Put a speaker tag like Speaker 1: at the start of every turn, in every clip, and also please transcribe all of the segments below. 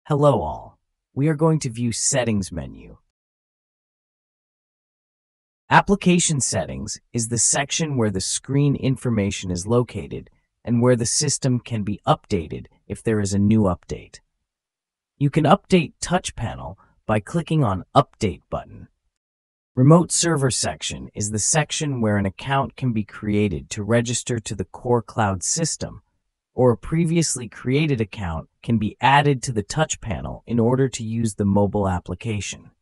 Speaker 1: Hello all. We are going to view Settings menu. Application Settings is the section where the screen information is located and where the system can be updated if there is a new update. You can update Touch Panel by clicking on Update button. Remote Server section is the section where an account can be created to register to the Core Cloud system, or a previously created account can be added to the Touch Panel in order to use the mobile application.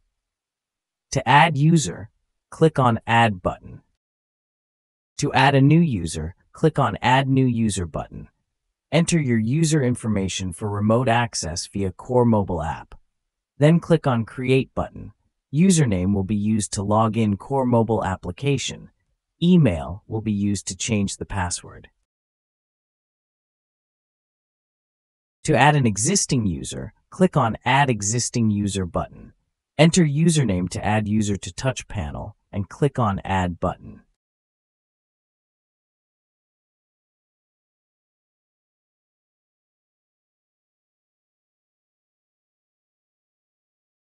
Speaker 1: To add user, click on Add button. To add a new user, click on Add New User button. Enter your user information for remote access via Core Mobile app. Then click on Create button. Username will be used to log in Core Mobile application. Email will be used to change the password. To add an existing user, click on Add Existing User button. Enter username to add user to Touch Panel and click on Add button.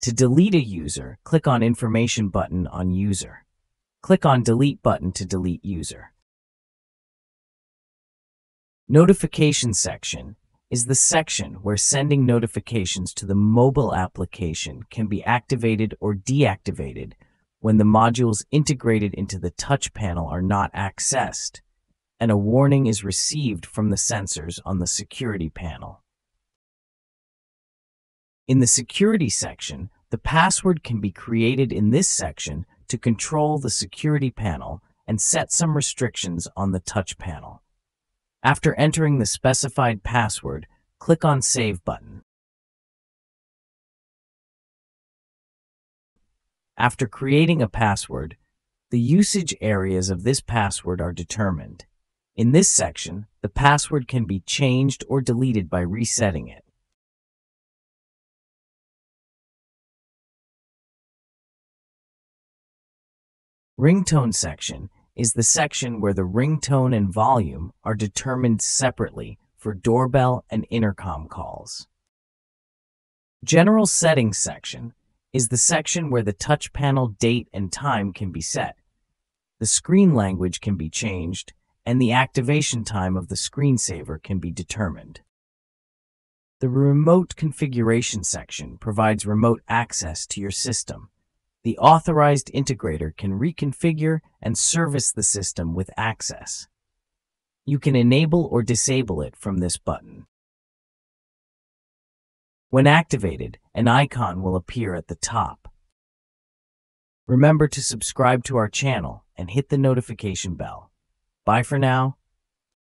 Speaker 1: To delete a user, click on Information button on User. Click on Delete button to delete user. Notification section is the section where sending notifications to the mobile application can be activated or deactivated when the modules integrated into the Touch Panel are not accessed, and a warning is received from the sensors on the security panel. In the Security section, the password can be created in this section to control the security panel and set some restrictions on the Touch Panel. After entering the specified password, click on Save button. After creating a password, the usage areas of this password are determined. In this section, the password can be changed or deleted by resetting it. Ringtone section is the section where the ringtone and volume are determined separately for doorbell and intercom calls. General Settings section is the section where the Touch Panel date and time can be set. The screen language can be changed, and the activation time of the screensaver can be determined. The Remote Configuration section provides remote access to your system. The authorized integrator can reconfigure and service the system with access. You can enable or disable it from this button. When activated, an icon will appear at the top. Remember to subscribe to our channel and hit the notification bell. Bye for now.